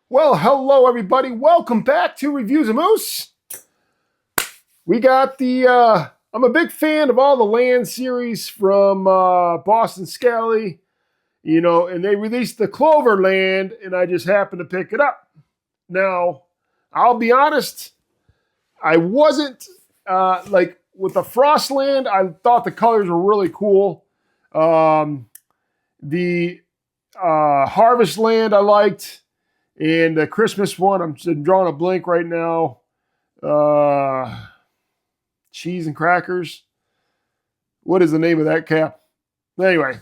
Well, hello everybody. Welcome back to Reviews of Moose. We got I'm a big fan of all the Land series from Boston Scally, and they released the Cloverland, and I just happened to pick it up. Now, I'll be honest, I wasn't, like, with the Frostland, I thought the colors were really cool. The Harvest Land I liked. And the Christmas one, I'm drawing a blank right now. Cheese and crackers. What is the name of that cap? Anyway,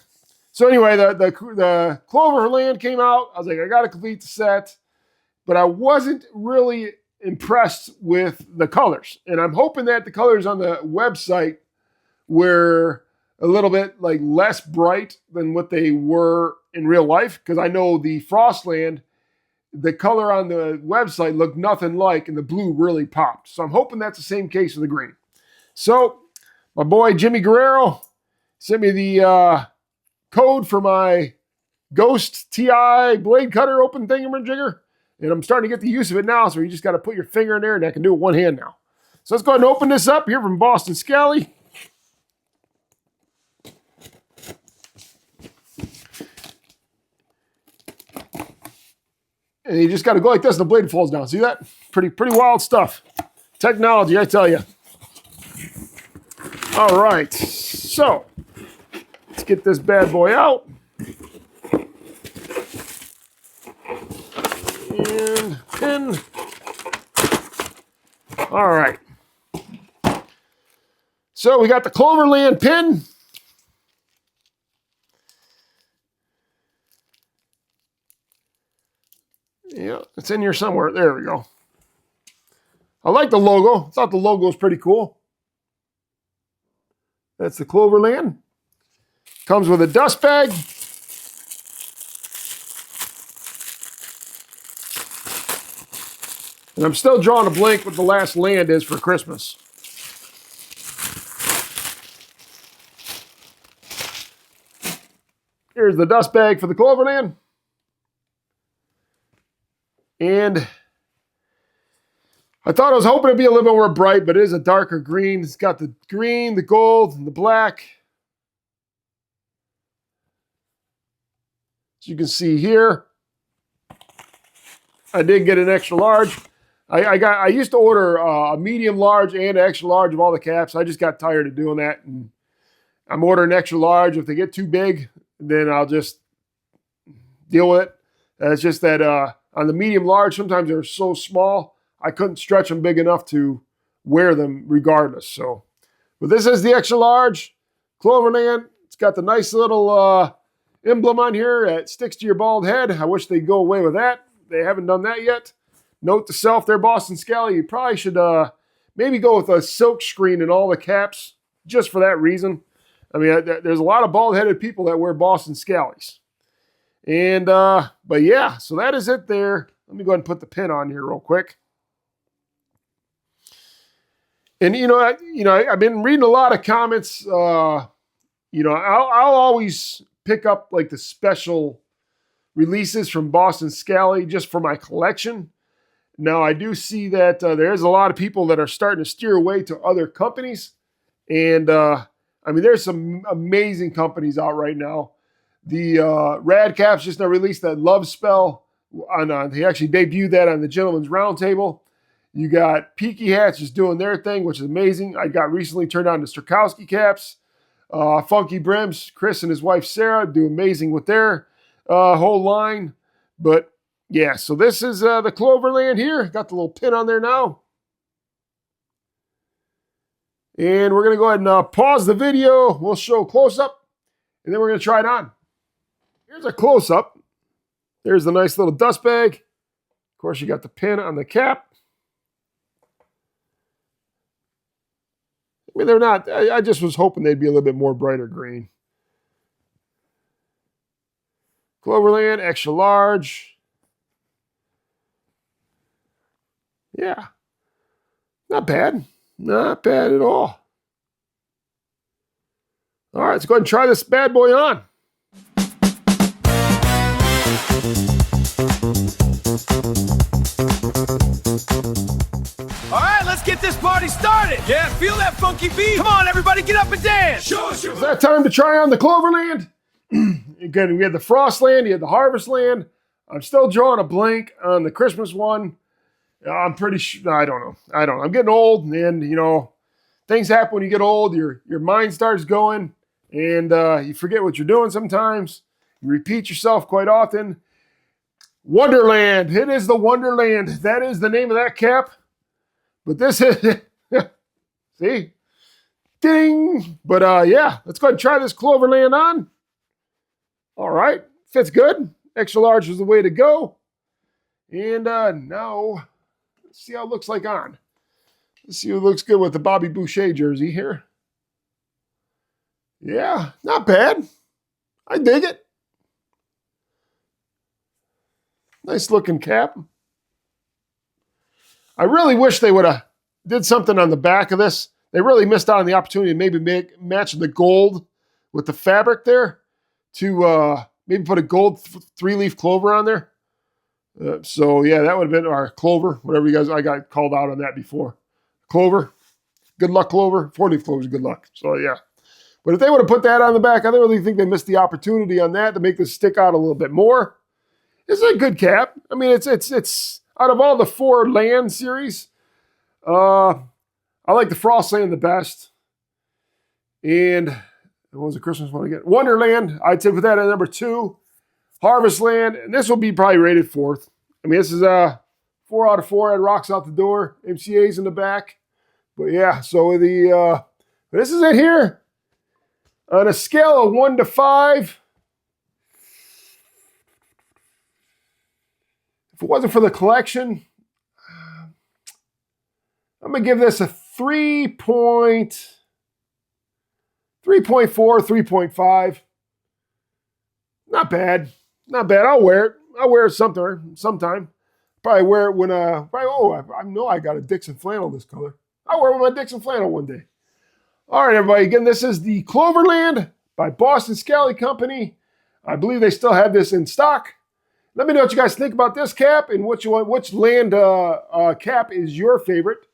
the Cloverland came out. I was like, I got to complete the set, but I wasn't really impressed with the colors. And I'm hoping that the colors on the website were a little bit like less bright than what they were in real life, because I know the Frostland, the color on the website looked nothing like, and the blue really popped. So I'm hoping that's the same case with the green. So my boy Jimmy Guerrero sent me the code for my Ghost TI blade cutter open thingamajigger, and I'm starting to get the use of it now, so you just got to put your finger in there, and I can do it one hand now. So let's go ahead and open this up here from Boston Scally. And you just got to go like this and the blade falls down. See that? Pretty wild stuff. Technology, I tell you. All right. So, let's get this bad boy out. And pin. All right. So, we got the Cloverland pin. Yeah, it's in here somewhere. There we go. I like the logo. I thought the logo was pretty cool. That's the Cloverland. Comes with a dust bag. And I'm still drawing a blank what the last land is for Christmas. Here's the dust bag for the Cloverland. And I thought I was hoping it'd be a little bit more bright, but it is a darker green. It's got the green, the gold, and the black. As you can see here, I did get an extra large. I used to order a medium large and an extra large of all the caps. I just got tired of doing that, and I'm ordering extra large. If they get too big, then I'll just deal with it. It's just that on the medium large, sometimes they're so small, I couldn't stretch them big enough to wear them regardless. So, but this is the extra large Cloverland. It's got the nice little emblem on here that sticks to your bald head. I wish they'd go away with that. They haven't done that yet. Note to self there, Boston Scally, you probably should maybe go with a silk screen in all the caps just for that reason. I mean, there's a lot of bald-headed people that wear Boston Scallies. And, but yeah, so that is it there. Let me go ahead and put the pin on here real quick. And, I've been reading a lot of comments. I'll always pick up like the special releases from Boston Scally just for my collection. Now, I do see that there's a lot of people that are starting to steer away to other companies. And, there's some amazing companies out right now. The Rad Caps just now released that Love Spell. They actually debuted that on the Gentleman's Roundtable. You got Peaky Hats just doing their thing, which is amazing. I got recently turned on to Strakowski Caps. Funky Brims, Chris and his wife Sarah do amazing with their whole line. But yeah, so this is the Cloverland here. Got the little pin on there now. And we're going to go ahead and pause the video. We'll show a close-up, and then we're going to try it on. Here's a close-up. There's the nice little dust bag. Of course, you got the pin on the cap. I mean, they're not, I just was hoping they'd be a little bit more brighter green. Cloverland, extra large. Yeah. Not bad. Not bad at all. All right, let's go ahead and try this bad boy on. Yeah, feel that funky beat. Come on, everybody, get up and dance. Show us your... Is that time to try on the Cloverland? Again, we had the Frostland, you had the Harvestland. I'm still drawing a blank on the Christmas one. I'm pretty sure, I don't know. I'm getting old, and you know, things happen when you get old. Your mind starts going, and you forget what you're doing sometimes. You repeat yourself quite often. Wonderland. It is the Wonderland. That is the name of that cap. But this is... See? Ding! But yeah, let's go ahead and try this Cloverland on. All right. Fits good. Extra large is the way to go. And now, let's see how it looks like on. Let's see who looks good with the Bobby Boucher jersey here. Yeah, not bad. I dig it. Nice looking cap. I really wish they would have did something on the back of this. They really missed out on the opportunity to maybe match the gold with the fabric there to maybe put a gold three-leaf clover on there. So, yeah, that would have been our clover, whatever you guys, I got called out on that before. Clover, good luck clover. Four-leaf clover is good luck. So, yeah. But if they would have put that on the back, I really think they missed the opportunity on that to make this stick out a little bit more. It's a good cap. I mean, it's out of all the 4 land series, I like the Frostland the best. And what was the Christmas one again? Wonderland, I'd say put that at number 2. Harvestland, and this will be probably rated 4th. I mean, this is 4 out of 4. It rocks out the door. MCA's in the back. But yeah, so this is it here. On a scale of 1 to 5, if it wasn't for the collection, I'm going to give this a 3.4, 3.5. Not bad. Not bad. I'll wear it. I'll wear it sometime. Probably wear it when, I know I got a Dixon flannel this color. I'll wear it with my Dixon flannel one day. All right, everybody. Again, this is the Cloverland by Boston Scally Company. I believe they still have this in stock. Let me know what you guys think about this cap and which land cap is your favorite.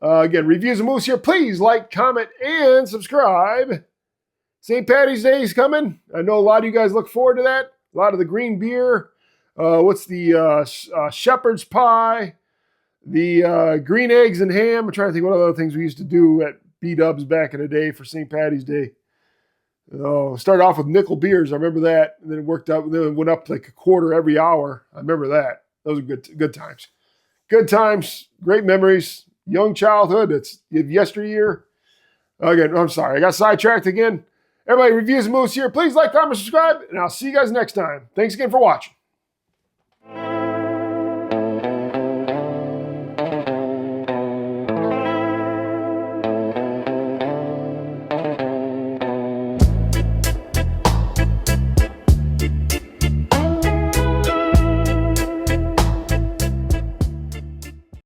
Again, Reviews of Moose here. Please like, comment, and subscribe. St. Paddy's Day is coming. I know a lot of you guys look forward to that. A lot of the green beer. What's the shepherd's pie? The green eggs and ham. I'm trying to think what other things we used to do at B-Dubs back in the day for St. Paddy's Day. Started off with nickel beers. I remember that. And then it worked out. And then it went up like a quarter every hour. I remember that. Those are good times. Good times. Great memories. Young childhood. It's yesteryear. Again, I'm sorry. I got sidetracked again. Everybody, Reviews of Moose here. Please like, comment, subscribe, and I'll see you guys next time. Thanks again for watching.